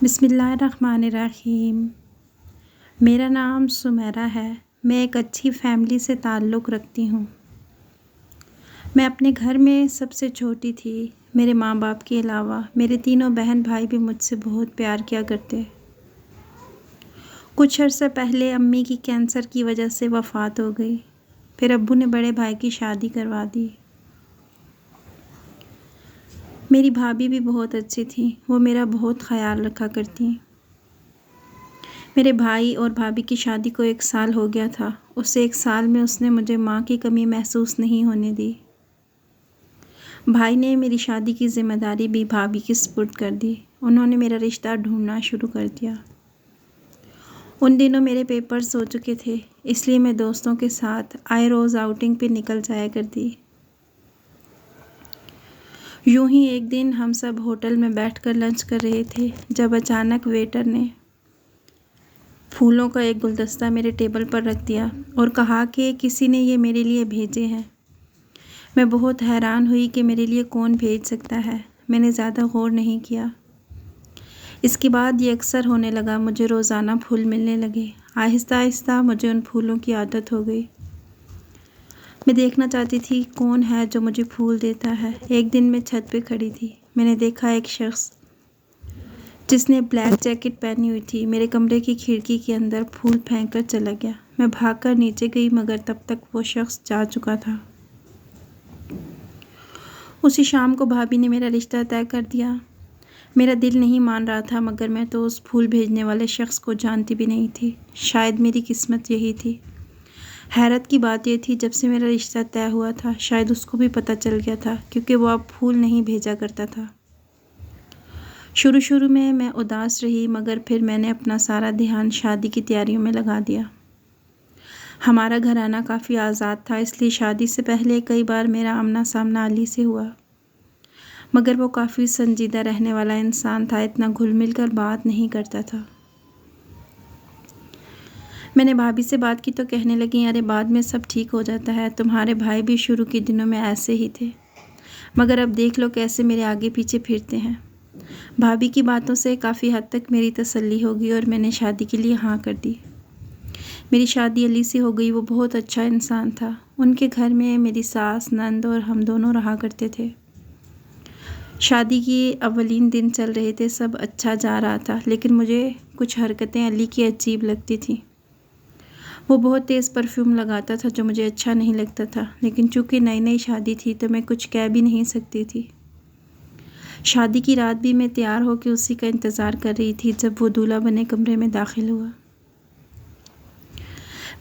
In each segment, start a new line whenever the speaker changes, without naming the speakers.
बिस्मिल्लाहिर्रहमानिर्रहीम। मेरा नाम सुमेरा है। मैं एक अच्छी फैमिली से ताल्लुक़ रखती हूँ। मैं अपने घर में सबसे छोटी थी। मेरे माँ बाप के अलावा मेरे तीनों बहन भाई भी मुझसे बहुत प्यार किया करते। कुछ अर्से पहले अम्मी की कैंसर की वजह से वफ़ात हो गई। फिर अब्बू ने बड़े भाई की शादी करवा दी। मेरी भाभी भी बहुत अच्छी थी। वो मेरा बहुत ख़याल रखा करती। मेरे भाई और भाभी की शादी को 1 साल हो गया था। उस 1 साल में उसने मुझे माँ की कमी महसूस नहीं होने दी। भाई ने मेरी शादी की ज़िम्मेदारी भी भाभी के सुपुर्द कर दी। उन्होंने मेरा रिश्ता ढूंढना शुरू कर दिया। उन दिनों मेरे पेपर्स हो चुके थे, इसलिए मैं दोस्तों के साथ आए रोज़ आउटिंग पे निकल जाया करती। यूं ही एक दिन हम सब होटल में बैठकर लंच कर रहे थे, जब अचानक वेटर ने फूलों का एक गुलदस्ता मेरे टेबल पर रख दिया और कहा कि किसी ने ये मेरे लिए भेजे हैं। मैं बहुत हैरान हुई कि मेरे लिए कौन भेज सकता है। मैंने ज़्यादा गौर नहीं किया। इसके बाद ये अक्सर होने लगा। मुझे रोज़ाना फूल मिलने लगे। आहिस्ता आहिस्ता मुझे उन फूलों की आदत हो गई। मैं देखना चाहती थी कौन है जो मुझे फूल देता है। एक दिन मैं छत पे खड़ी थी। मैंने देखा एक शख्स जिसने ब्लैक जैकेट पहनी हुई थी मेरे कमरे की खिड़की के अंदर फूल फेंक कर चला गया। मैं भागकर नीचे गई, मगर तब तक वो शख्स जा चुका था। उसी शाम को भाभी ने मेरा रिश्ता तय कर दिया। मेरा दिल नहीं मान रहा था, मगर मैं तो उस फूल भेजने वाले शख्स को जानती भी नहीं थी। शायद मेरी किस्मत यही थी। हैरत की बात यह थी, जब से मेरा रिश्ता तय हुआ था शायद उसको भी पता चल गया था, क्योंकि वो अब फूल नहीं भेजा करता था। शुरू शुरू में मैं उदास रही, मगर फिर मैंने अपना सारा ध्यान शादी की तैयारियों में लगा दिया। हमारा घराना काफ़ी आज़ाद था, इसलिए शादी से पहले कई बार मेरा आमना सामना अली से हुआ, मगर वो काफ़ी संजीदा रहने वाला इंसान था। इतना घुल मिल कर बात नहीं करता था। मैंने भाभी से बात की तो कहने लगी, अरे बाद में सब ठीक हो जाता है। तुम्हारे भाई भी शुरू के दिनों में ऐसे ही थे, मगर अब देख लो कैसे मेरे आगे पीछे फिरते हैं। भाभी की बातों से काफ़ी हद तक मेरी तसल्ली हो गई और मैंने शादी के लिए हाँ कर दी। मेरी शादी अली से हो गई। वो बहुत अच्छा इंसान था। उनके घर में मेरी सास, नंद और हम दोनों रहा करते थे। शादी के अवलीन दिन चल रहे थे, सब अच्छा जा रहा था, लेकिन मुझे कुछ हरकतें अली की अजीब लगती थी। वो बहुत तेज़ परफ्यूम लगाता था जो मुझे अच्छा नहीं लगता था, लेकिन चूँकि नई नई शादी थी तो मैं कुछ कह भी नहीं सकती थी। शादी की रात भी मैं तैयार होकर उसी का इंतज़ार कर रही थी जब वो दूल्हा बने कमरे में दाखिल हुआ।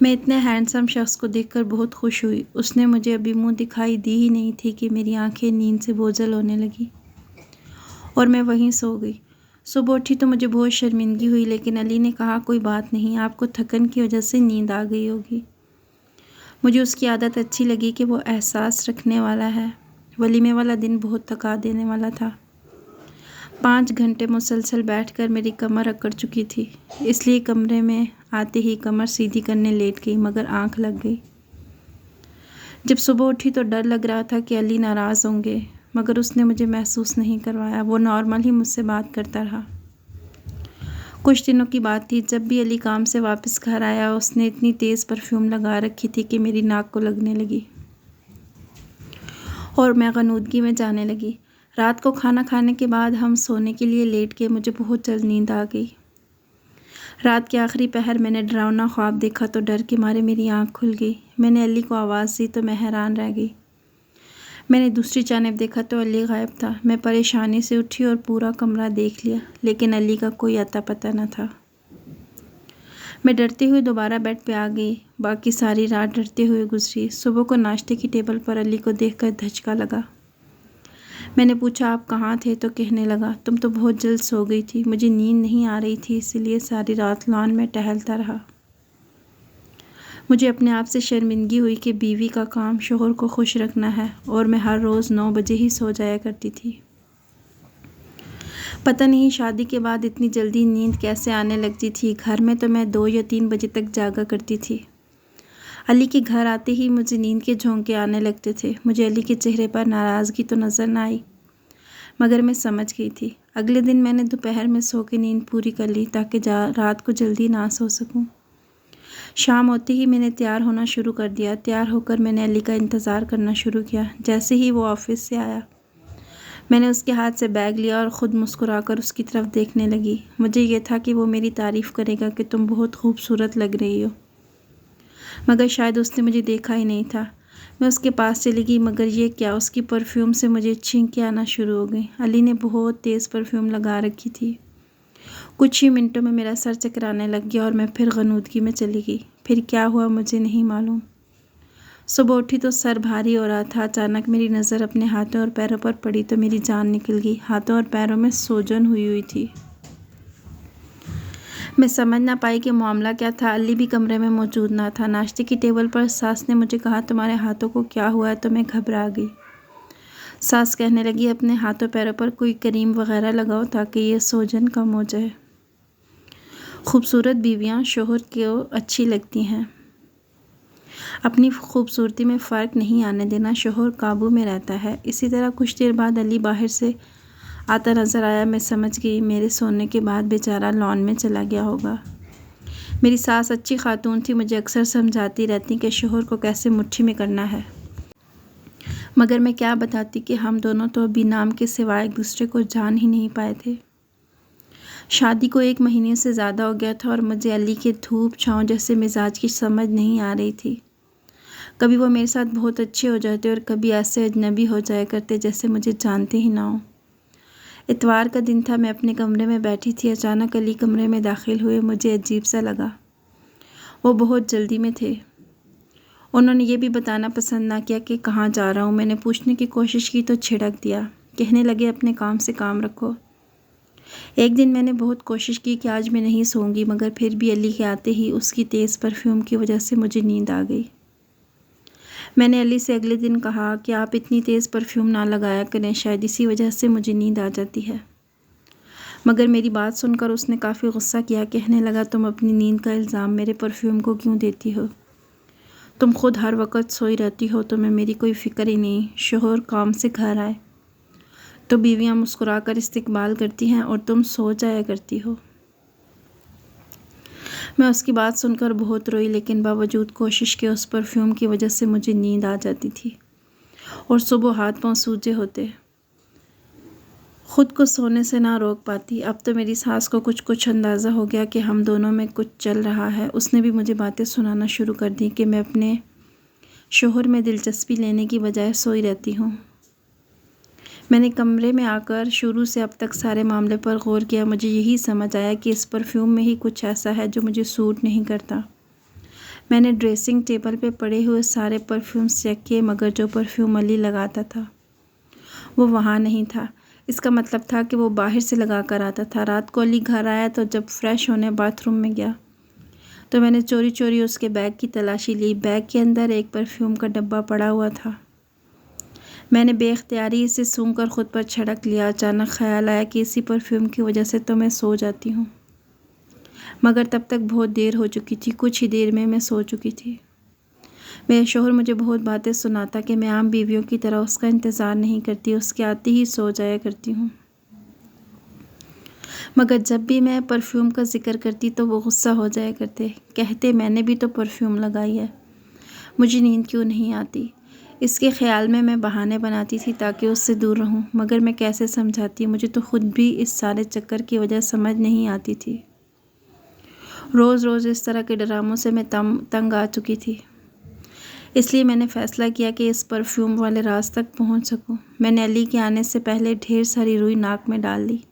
मैं इतने हैंडसम शख्स को देखकर बहुत खुश हुई। उसने मुझे अभी मुंह दिखाई दी ही नहीं थी कि मेरी आंखें नींद से बोझल होने लगी और मैं वहीं सो गई। सुबह उठी तो मुझे बहुत शर्मिंदगी हुई, लेकिन अली ने कहा, कोई बात नहीं, आपको थकन की वजह से नींद आ गई होगी। मुझे उसकी आदत अच्छी लगी कि वो एहसास रखने वाला है। वलीमे वाला दिन बहुत थका देने वाला था। 5 घंटे मुसलसल बैठकर मेरी कमर अकड़ चुकी थी, इसलिए कमरे में आते ही कमर सीधी करने लेट गई, मगर आंख लग गई। जब सुबह उठी तो डर लग रहा था कि अली नाराज़ होंगे, मगर उसने मुझे महसूस नहीं करवाया। वो नॉर्मल ही मुझसे बात करता रहा। कुछ दिनों की बात थी, जब भी अली काम से वापस घर आया उसने इतनी तेज़ परफ्यूम लगा रखी थी कि मेरी नाक को लगने लगी और मैं गनूदगी में जाने लगी। रात को खाना खाने के बाद हम सोने के लिए लेट गए। मुझे बहुत जल्द नींद आ गई। रात के आखिरी पहर मैंने डरावना ख्वाब देखा तो डर के मारे मेरी आँख खुल गई। मैंने अली को आवाज़ दी तो मैं हैरान रह गई। मैंने दूसरी जानिब देखा तो अली गायब था। मैं परेशानी से उठी और पूरा कमरा देख लिया, लेकिन अली का कोई अता पता न था। मैं डरते हुए दोबारा बेड पे आ गई। बाकी सारी रात डरते हुए गुजरी। सुबह को नाश्ते की टेबल पर अली को देखकर धचका लगा। मैंने पूछा, आप कहाँ थे? तो कहने लगा, तुम तो बहुत जल्द सो गई थी। मुझे नींद नहीं आ रही थी, इसलिए सारी रात लॉन में टहलता रहा। मुझे अपने आप से शर्मिंदगी हुई कि बीवी का काम शोहर को खुश रखना है और मैं हर रोज़ 9 बजे ही सो जाया करती थी। पता नहीं शादी के बाद इतनी जल्दी नींद कैसे आने लगती थी। घर में तो मैं 2 या 3 बजे तक जागा करती थी। अली के घर आते ही मुझे नींद के झोंके आने लगते थे। मुझे अली के चेहरे पर नाराज़गी तो नज़र न आई, मगर मैं समझ गई थी। अगले दिन मैंने दोपहर में सो के नींद पूरी कर ली ताकि रात को जल्दी ना सो सकूं। शाम होते ही मैंने तैयार होना शुरू कर दिया। तैयार होकर मैंने अली का इंतज़ार करना शुरू किया। जैसे ही वो ऑफिस से आया, मैंने उसके हाथ से बैग लिया और ख़ुद मुस्कुराकर उसकी तरफ देखने लगी। मुझे ये था कि वो मेरी तारीफ़ करेगा कि तुम बहुत खूबसूरत लग रही हो, मगर शायद उसने मुझे देखा ही नहीं था। मैं उसके पास चली गई, मगर ये क्या, उसकी परफ्यूम से मुझे छींकें आना शुरू हो गई। अली ने बहुत तेज़ परफ्यूम लगा रखी थी। कुछ ही मिनटों में मेरा सर चकराने लग गया और मैं फिर गनूदगी में चली गई। फिर क्या हुआ मुझे नहीं मालूम। सुबह उठी तो सर भारी हो रहा था। अचानक मेरी नज़र अपने हाथों और पैरों पर पड़ी तो मेरी जान निकल गई। हाथों और पैरों में सूजन हुई थी। मैं समझ ना पाई कि मामला क्या था। अली भी कमरे में मौजूद ना था। नाश्ते की टेबल पर सास ने मुझे कहा, तुम्हारे हाथों को क्या हुआ है? तो मैं घबरा गई। सास कहने लगी, अपने हाथों पैरों पर कोई क्रीम वगैरह लगाओ ताकि ये सूजन कम हो जाए। खूबसूरत बीवियां शोहर को अच्छी लगती हैं। अपनी खूबसूरती में फ़र्क नहीं आने देना, शोहर काबू में रहता है। इसी तरह कुछ देर बाद अली बाहर से आता नज़र आया। मैं समझ गई मेरे सोने के बाद बेचारा लॉन में चला गया होगा। मेरी सास अच्छी खातून थी, मुझे अक्सर समझाती रहती कि शोहर को कैसे मुट्ठी में करना है, मगर मैं क्या बताती कि हम दोनों तो अभी नाम के सिवाय एक दूसरे को जान ही नहीं पाए थे। शादी को 1 महीने से ज़्यादा हो गया था और मुझे अली के धूप छाँव जैसे मिजाज की समझ नहीं आ रही थी। कभी वो मेरे साथ बहुत अच्छे हो जाते और कभी ऐसे अजनबी हो जाया करते जैसे मुझे जानते ही ना हो। इतवार का दिन था। मैं अपने कमरे में बैठी थी। अचानक अली कमरे में दाखिल हुए। मुझे अजीब सा लगा। वो बहुत जल्दी में थे। उन्होंने ये भी बताना पसंद ना किया कि कहाँ जा रहा हूँ। मैंने पूछने की कोशिश की तो छिड़क दिया। कहने लगे, अपने काम से काम रखो। एक दिन मैंने बहुत कोशिश की कि आज मैं नहीं सोऊंगी, मगर फिर भी अली के आते ही उसकी तेज़ परफ्यूम की वजह से मुझे नींद आ गई। मैंने अली से अगले दिन कहा कि आप इतनी तेज़ परफ्यूम ना लगाया करें, शायद इसी वजह से मुझे नींद आ जाती है। मगर मेरी बात सुनकर उसने काफ़ी गुस्सा किया। कहने लगा, तुम अपनी नींद का इल्ज़ाम मेरे परफ्यूम को क्यों देती हो? तुम खुद हर वक्त सोई रहती हो, तुम्हें मेरी कोई फ़िक्र ही नहीं। शोहर काम से घर आए तो बीवियाँ मुस्कुराकर इस्तकबाल करती हैं और तुम सो जाया करती हो। मैं उसकी बात सुनकर बहुत रोई, लेकिन बावजूद कोशिश के उस परफ्यूम की वजह से मुझे नींद आ जाती थी और सुबह हाथ पांव सूजे होते। खुद को सोने से ना रोक पाती। अब तो मेरी सास को कुछ अंदाज़ा हो गया कि हम दोनों में कुछ चल रहा है। उसने भी मुझे बातें सुनाना शुरू कर दी कि मैं अपने शोहर में दिलचस्पी लेने की बजाय सोई रहती हूँ। मैंने कमरे में आकर शुरू से अब तक सारे मामले पर गौर किया। मुझे यही समझ आया कि इस परफ्यूम में ही कुछ ऐसा है जो मुझे सूट नहीं करता। मैंने ड्रेसिंग टेबल पे पड़े हुए सारे परफ्यूम्स चेक किए, मगर जो परफ्यूम अली लगाता था वो वहाँ नहीं था। इसका मतलब था कि वो बाहर से लगा कर आता था। रात को अली घर आया तो जब फ्रेश होने बाथरूम में गया तो मैंने चोरी चोरी उसके बैग की तलाशी ली। बैग के अंदर एक परफ्यूम का डब्बा पड़ा हुआ था। मैंने बेख्तियारी इसे सूंघकर खुद पर छिड़क लिया। अचानक ख्याल आया कि इसी परफ्यूम की वजह से तो मैं सो जाती हूँ, मगर तब तक बहुत देर हो चुकी थी। कुछ ही देर में मैं सो चुकी थी। मेरे शोहर मुझे बहुत बातें सुनाता कि मैं आम बीवियों की तरह उसका इंतज़ार नहीं करती, उसके आते ही सो जाया करती हूँ। मगर जब भी मैं परफ्यूम का जिक्र करती तो वो गुस्सा हो जाया करते। कहते, मैंने भी तो परफ्यूम लगाई है, मुझे नींद क्यों नहीं आती? इसके ख्याल में मैं बहाने बनाती थी ताकि उससे दूर रहूं, मगर मैं कैसे समझाती? मुझे तो खुद भी इस सारे चक्कर की वजह समझ नहीं आती थी। रोज़ रोज़ इस तरह के ड्रामों से मैं तंग आ चुकी थी। इसलिए मैंने फ़ैसला किया कि इस परफ्यूम वाले राज तक पहुंच सकूं। मैंने अली के आने से पहले ढेर सारी रुई नाक में डाल दी।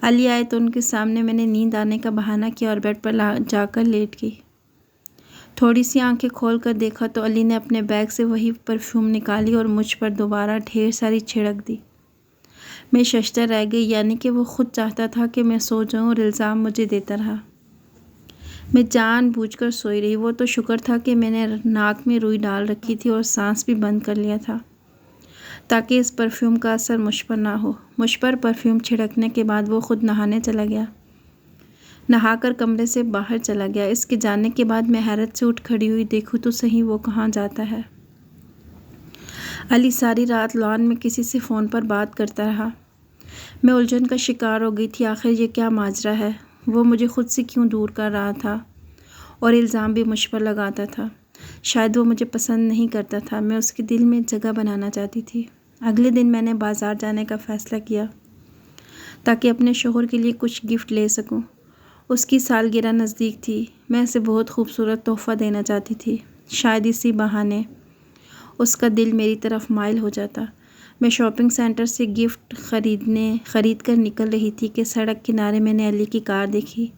अली आए तो उनके सामने मैंने नींद आने का बहाना किया और बेड पर जाकर लेट गई। थोड़ी सी आंखें खोल कर देखा तो अली ने अपने बैग से वही परफ्यूम निकाली और मुझ पर दोबारा ढेर सारी छिड़क दी। मैं शशतर रह गई, यानी कि वो खुद चाहता था कि मैं सो जाऊं और इल्ज़ाम मुझे देता रहा। मैं जानबूझकर सोई रही। वो तो शुक्र था कि मैंने नाक में रुई डाल रखी थी और सांस भी बंद कर लिया था ताकि इस परफ्यूम का असर मुझ पर ना हो। मुझ पर परफ्यूम छिड़कने के बाद वो खुद नहाने चला गया। नहाकर कमरे से बाहर चला गया। इसके जाने के बाद मैं हैरत से उठ खड़ी हुई। देखूं तो सही वो कहाँ जाता है। अली सारी रात लॉन में किसी से फ़ोन पर बात करता रहा। मैं उलझन का शिकार हो गई थी। आखिर ये क्या माजरा है? वो मुझे खुद से क्यों दूर कर रहा था और इल्ज़ाम भी मुझ पर लगाता था? शायद वो मुझे पसंद नहीं करता था। मैं उसके दिल में जगह बनाना चाहती थी। अगले दिन मैंने बाज़ार जाने का फ़ैसला किया ताकि अपने शौहर के लिए कुछ गिफ्ट ले सकूं। उसकी सालगिरह नज़दीक थी। मैं उसे बहुत खूबसूरत तोहफ़ा देना चाहती थी। शायद इसी बहाने उसका दिल मेरी तरफ माइल हो जाता। मैं शॉपिंग सेंटर से गिफ्ट ख़रीद कर निकल रही थी कि सड़क किनारे मैंने अली की कार देखी।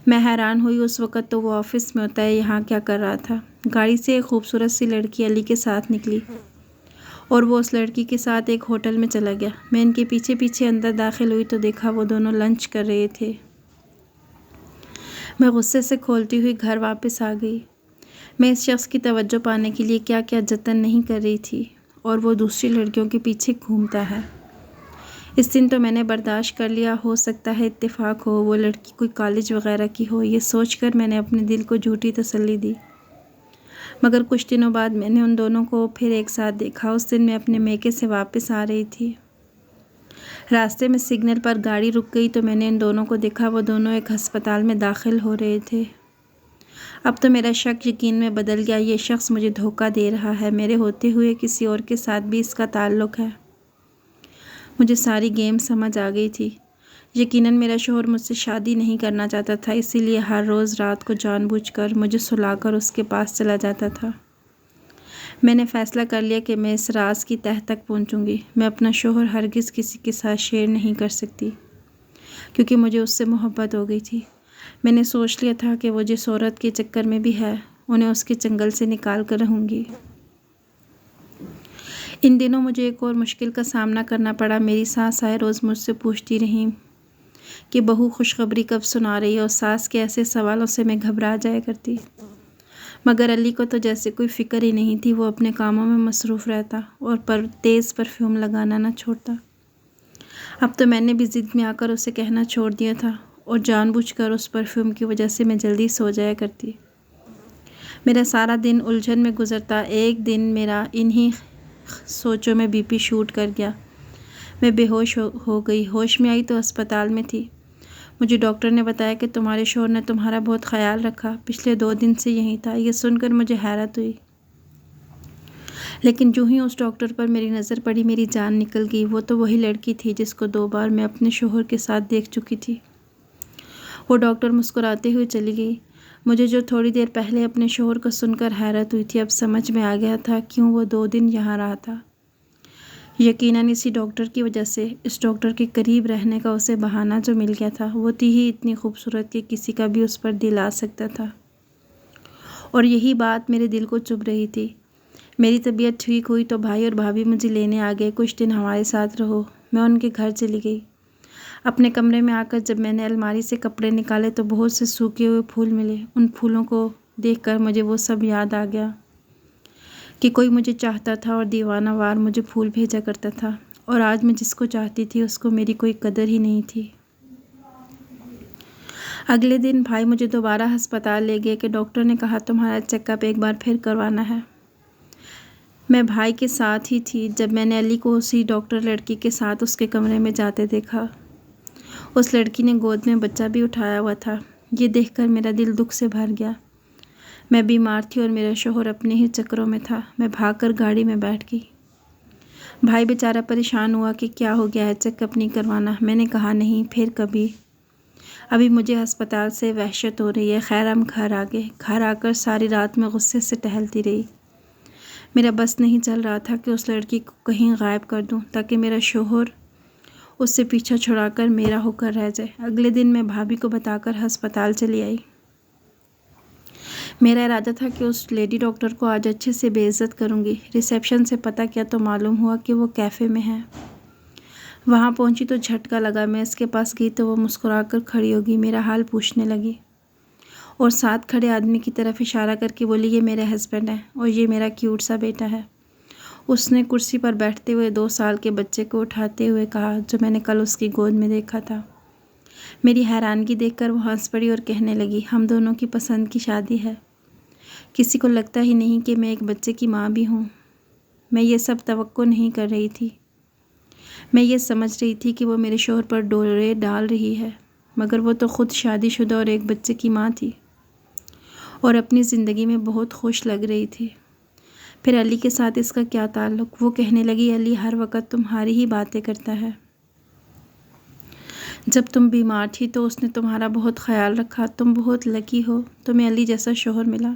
मैं हैरान हुई। उस वक़्त तो वो ऑफ़िस में होता है, यहाँ क्या कर रहा था? गाड़ी से एक खूबसूरत सी लड़की अली के साथ निकली और वो उस लड़की के साथ एक होटल में चला गया। मैं इनके पीछे पीछे अंदर दाखिल हुई तो देखा वो दोनों लंच कर रहे थे। मैं गुस्से से खोलती हुई घर वापस आ गई। मैं इस शख्स की तवज्जो पाने के लिए क्या क्या जतन नहीं कर रही थी और वो दूसरी लड़कियों के पीछे घूमता है। इस दिन तो मैंने बर्दाश्त कर लिया। हो सकता है इत्तेफाक हो, वो लड़की कोई कॉलेज वगैरह की हो। ये सोचकर मैंने अपने दिल को झूठी तसल्ली दी। मगर कुछ दिनों बाद मैंने उन दोनों को फिर एक साथ देखा। उस दिन मैं अपने मेके से वापस आ रही थी। रास्ते में सिग्नल पर गाड़ी रुक गई तो मैंने इन दोनों को देखा। वो दोनों एक अस्पताल में दाखिल हो रहे थे। अब तो मेरा शक यकीन में बदल गया। ये शख्स मुझे धोखा दे रहा है। मेरे होते हुए किसी और के साथ भी इसका ताल्लुक़ है। मुझे सारी गेम समझ आ गई थी। यकीनन मेरा शौहर मुझसे शादी नहीं करना चाहता था, इसीलिए हर रोज़ रात को जानबूझकर मुझे सुलाकर उसके पास चला जाता था। मैंने फ़ैसला कर लिया कि मैं इस राज की तह तक पहुंचूंगी। मैं अपना शौहर हरगिज़ किसी के साथ शेयर नहीं कर सकती, क्योंकि मुझे उससे मोहब्बत हो गई थी। मैंने सोच लिया था कि वो जिस औरत के चक्कर में भी है, उन्हें उसके चंगल से निकाल कर रहूँगी। इन दिनों मुझे एक और मुश्किल का सामना करना पड़ा। मेरी सास आए रोज़ मुझसे पूछती रहीं कि बहू खुशखबरी कब सुना रही है, और सास के ऐसे सवालों से मैं घबरा जाया करती। मगर अली को तो जैसे कोई फ़िक्र ही नहीं थी। वो अपने कामों में मसरूफ़ रहता और तेज़ परफ्यूम लगाना न छोड़ता। अब तो मैंने भी ज़िद में आकर उसे कहना छोड़ दिया था और जानबूझकर उस परफ्यूम की वजह से मैं जल्दी सो जाया करती। मेरा सारा दिन उलझन में गुजरता। एक दिन मेरा इन्हीं सोचों में बीपी शूट कर गया। मैं बेहोश हो गई। होश में आई तो अस्पताल में थी। मुझे डॉक्टर ने बताया कि तुम्हारे शौहर ने तुम्हारा बहुत ख्याल रखा, पिछले 2 दिन से यहीं था। ये सुनकर मुझे हैरत हुई, लेकिन जो ही उस डॉक्टर पर मेरी नज़र पड़ी, मेरी जान निकल गई। वो तो वही लड़की थी जिसको 2 बार मैं अपने शौहर के साथ देख चुकी थी। वो डॉक्टर मुस्कुराते हुए चली गई। मुझे जो थोड़ी देर पहले अपने शौहर को सुनकर हैरत हुई थी, अब समझ में आ गया था क्यों वो 2 दिन यहाँ रहा था। यकीनन इसी डॉक्टर की वजह से। इस डॉक्टर के करीब रहने का उसे बहाना जो मिल गया था, वो थी ही इतनी खूबसूरत कि किसी का भी उस पर दिल आ सकता था। और यही बात मेरे दिल को चुभ रही थी। मेरी तबीयत ठीक हुई तो भाई और भाभी मुझे लेने आ गए। कुछ दिन हमारे साथ रहो। मैं उनके घर चली गई। अपने कमरे में आकर जब मैंने अलमारी से कपड़े निकाले तो बहुत से सूखे हुए फूल मिले। उन फूलों को देखकर मुझे वो सब याद आ गया कि कोई मुझे चाहता था और दीवानावार मुझे फूल भेजा करता था, और आज मैं जिसको चाहती थी उसको मेरी कोई कदर ही नहीं थी। अगले दिन भाई मुझे दोबारा अस्पताल ले गए कि डॉक्टर ने कहा तुम्हारा चेकअप एक बार फिर करवाना है। मैं भाई के साथ ही थी जब मैंने अली को उसी डॉक्टर लड़की के साथ उसके कमरे में जाते देखा। उस लड़की ने गोद में बच्चा भी उठाया हुआ था। ये देखकर मेरा दिल दुख से भर गया। मैं बीमार थी और मेरा शौहर अपने ही चक्करों में था। मैं भागकर गाड़ी में बैठ गई। भाई बेचारा परेशान हुआ कि क्या हो गया है, चेकअप नहीं करवाना? मैंने कहा नहीं, फिर कभी। अभी मुझे अस्पताल से वहशत हो रही है। खैर हम घर आ गए। घर आकर सारी रात में गुस्से से टहलती रही। मेरा बस नहीं चल रहा था कि उस लड़की को कहीं गायब कर दूं ताकि मेरा शौहर उससे पीछा छुड़ाकर मेरा होकर रह जाए। अगले दिन मैं भाभी को बताकर अस्पताल चली आई। मेरा इरादा था कि उस लेडी डॉक्टर को आज अच्छे से बेइज्जत करूंगी। रिसेप्शन से पता किया तो मालूम हुआ कि वो कैफ़े में है। वहाँ पहुँची तो झटका लगा। मैं इसके पास गई तो वो मुस्कुराकर खड़ी होगी, मेरा हाल पूछने लगी और साथ खड़े आदमी की तरफ इशारा करके बोली ये मेरे हस्बैंड हैं और ये मेरा क्यूट सा बेटा है। उसने कुर्सी पर बैठते हुए 2 साल के बच्चे को उठाते हुए कहा, जो मैंने कल उसकी गोद में देखा था। मेरी हैरानगी देखकर वो हंस पड़ी और कहने लगी, हम दोनों की पसंद की शादी है। किसी को लगता ही नहीं कि मैं एक बच्चे की माँ भी हूँ। मैं ये सब तवक्को नहीं कर रही थी। मैं ये समझ रही थी कि वो मेरे शौहर पर डोरे डाल रही है, मगर वो तो ख़ुद शादीशुदा और एक बच्चे की माँ थी और अपनी ज़िंदगी में बहुत खुश लग रही थी। फिर अली के साथ इसका क्या ताल्लुक़? वो कहने लगी, अली हर वक्त तुम्हारी ही बातें करता है। जब तुम बीमार थी तो उसने तुम्हारा बहुत ख्याल रखा। तुम बहुत लकी हो, तुम्हें अली जैसा शौहर मिला।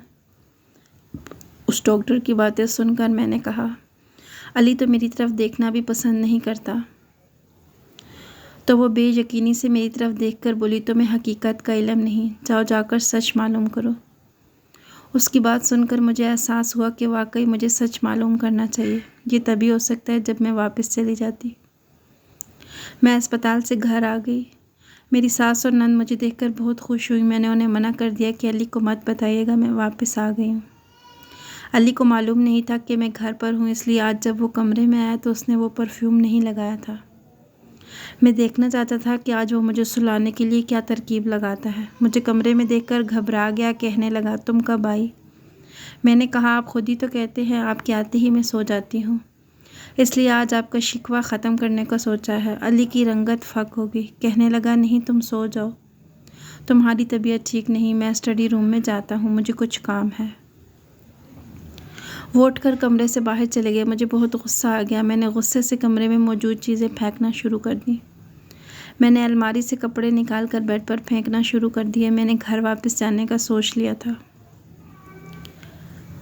उस डॉक्टर की बातें सुनकर मैंने कहा, अली तो मेरी तरफ देखना भी पसंद नहीं करता। तो वो बेयकीनी से मेरी तरफ देखकर बोली, तुम्हें हकीकत का इल्म नहीं, जाओ जाकर सच मालूम करो। उसकी बात सुनकर मुझे एहसास हुआ कि वाकई मुझे सच मालूम करना चाहिए। ये तभी हो सकता है जब मैं वापस चली जाती। मैं अस्पताल से घर आ गई। मेरी सास और नंद मुझे देखकर बहुत खुश हुई। मैंने उन्हें मना कर दिया कि अली को मत बताइएगा मैं वापस आ गई हूँ। अली को मालूम नहीं था कि मैं घर पर हूँ, इसलिए आज जब वो कमरे में आया तो उसने वो परफ्यूम नहीं लगाया था। मैं देखना चाहता था कि आज वो मुझे सुलाने के लिए क्या तरकीब लगाता है। मुझे कमरे में देखकर घबरा गया। कहने लगा, तुम कब आई? मैंने कहा, आप खुद ही तो कहते हैं आपके आते ही मैं सो जाती हूँ, इसलिए आज आपका शिकवा ख़त्म करने का सोचा है। अली की रंगत फक होगी। कहने लगा, नहीं तुम सो जाओ, तुम्हारी तबीयत ठीक नहीं, मैं स्टडी रूम में जाता हूँ, मुझे कुछ काम है। वो उठकर कमरे से बाहर चले गए। मुझे बहुत गुस्सा आ गया। मैंने गुस्से से कमरे में मौजूद चीज़ें फेंकना शुरू कर दी। मैंने अलमारी से कपड़े निकाल कर बेड पर फेंकना शुरू कर दिए। मैंने घर वापस जाने का सोच लिया था।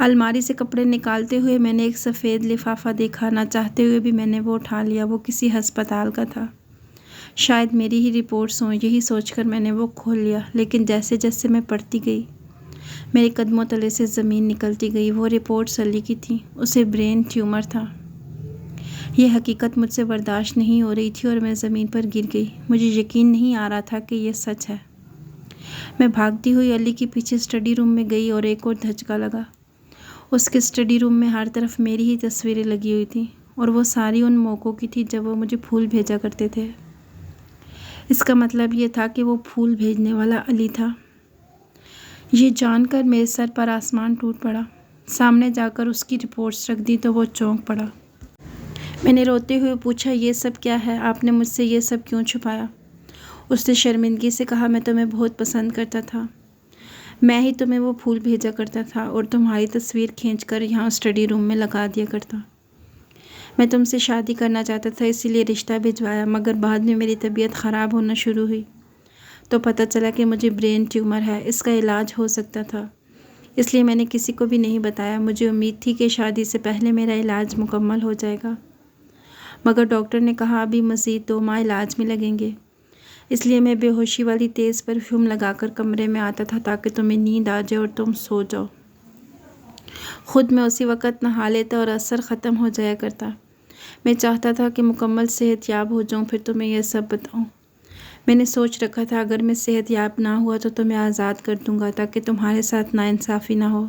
अलमारी से कपड़े निकालते हुए मैंने एक सफ़ेद लिफाफा देखा। ना चाहते हुए भी मैंने वो उठा लिया। वो किसी हस्पताल का था। शायद मेरी ही रिपोर्ट्स हों, यही सोचकर मैंने वो खोल लिया। लेकिन जैसे जैसे मैं पढ़ती गई मेरे कदमों तले से ज़मीन निकलती गई। वो रिपोर्ट्स अली की थी। उसे ब्रेन ट्यूमर था। ये हकीकत मुझसे बर्दाश्त नहीं हो रही थी और मैं ज़मीन पर गिर गई। मुझे यकीन नहीं आ रहा था कि ये सच है। मैं भागती हुई अली के पीछे स्टडी रूम में गई और एक और धचका लगा। उसके स्टडी रूम में हर तरफ मेरी ही तस्वीरें लगी हुई थी और वो सारी उन मौक़ों की थी जब वो मुझे फूल भेजा करते थे। इसका मतलब ये था कि वो फूल भेजने वाला अली था। ये जानकर मेरे सर पर आसमान टूट पड़ा। सामने जाकर उसकी रिपोर्ट्स रख दी तो वो चौंक पड़ा। मैंने रोते हुए पूछा, ये सब क्या है? आपने मुझसे ये सब क्यों छुपाया? उसने शर्मिंदगी से कहा, मैं तुम्हें बहुत पसंद करता था। मैं ही तुम्हें वो फूल भेजा करता था और तुम्हारी तस्वीर खींचकर यहाँ स्टडी रूम में लगा दिया करता। मैं तुमसे शादी करना चाहता था, इसीलिए रिश्ता भिजवाया, मगर बाद में मेरी तबीयत ख़राब होना शुरू हुई तो पता चला कि मुझे ब्रेन ट्यूमर है, इसका इलाज हो सकता था, इसलिए मैंने किसी को भी नहीं बताया। मुझे उम्मीद थी कि शादी से पहले मेरा इलाज मुकम्मल हो जाएगा, मगर डॉक्टर ने कहा अभी मज़ीद 2 माह इलाज में लगेंगे। इसलिए मैं बेहोशी वाली तेज़ परफ्यूम लगाकर कमरे में आता था ताकि तुम्हें नींद आ जाए और तुम सो जाओ। ख़ुद मैं उसी वक़्त नहा लेता और असर ख़त्म हो जाया करता। मैं चाहता था कि मुकम्मल सेहतयाब हो जाऊँ, फिर तुम्हें यह सब बताऊँ। मैंने सोच रखा था अगर मैं सेहतयाब ना हुआ तो तुम्हें आज़ाद कर दूँगा ताकि तुम्हारे साथ नाइंसाफ़ी ना हो।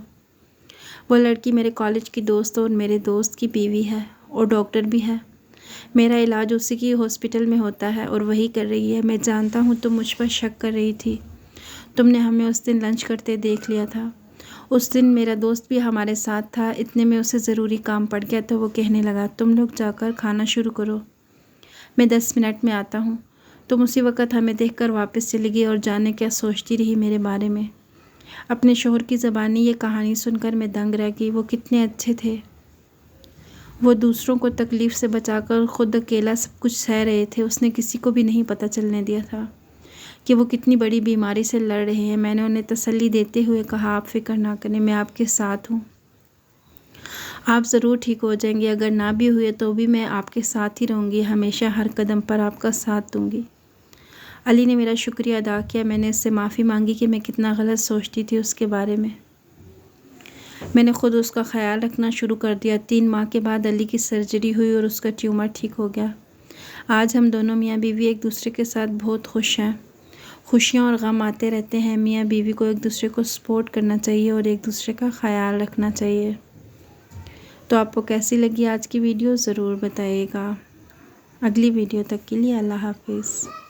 वो लड़की मेरे कॉलेज की दोस्त और मेरे दोस्त की बीवी है और डॉक्टर भी है। मेरा इलाज उसी की हॉस्पिटल में होता है और वही कर रही है। मैं जानता हूँ तुम मुझ पर शक कर रही थी। तुमने हमें उस दिन लंच करते देख लिया था। उस दिन मेरा दोस्त भी हमारे साथ था। इतने में उसे ज़रूरी काम पड़ गया तो वो कहने लगा, तुम लोग जाकर खाना शुरू करो, मैं 10 मिनट में आता हूँ। तुम उसी वक़्त हमें देखकर वापस चली गई और जाने क्या सोचती रही मेरे बारे में। अपने शौहर की ज़बानी ये कहानी सुनकर मैं दंग रह गई। वो कितने अच्छे थे। वो दूसरों को तकलीफ़ से बचाकर ख़ुद अकेला सब कुछ सह रहे थे। उसने किसी को भी नहीं पता चलने दिया था कि वो कितनी बड़ी बीमारी से लड़ रहे हैं। मैंने उन्हें तसल्ली देते हुए कहा, आप फ़िक्र ना करें, मैं आपके साथ हूँ, आप ज़रूर ठीक हो जाएंगे। अगर ना भी हुए तो भी मैं आपके साथ ही रहूँगी, हमेशा हर कदम पर आपका साथ दूँगी। अली ने मेरा शुक्रिया अदा किया। मैंने उससे माफ़ी मांगी कि मैं कितना गलत सोचती थी उसके बारे में। मैंने ख़ुद उसका ख्याल रखना शुरू कर दिया। 3 माह के बाद अली की सर्जरी हुई और उसका ट्यूमर ठीक हो गया। आज हम दोनों मियाँ बीवी एक दूसरे के साथ बहुत खुश हैं। खुशियाँ और गम आते रहते हैं। मियाँ बीवी को एक दूसरे को सपोर्ट करना चाहिए और एक दूसरे का ख्याल रखना चाहिए। तो आपको कैसी लगी आज की वीडियो ज़रूर बताइएगा। अगली वीडियो तक के लिए अल्लाह हाफ़िज़।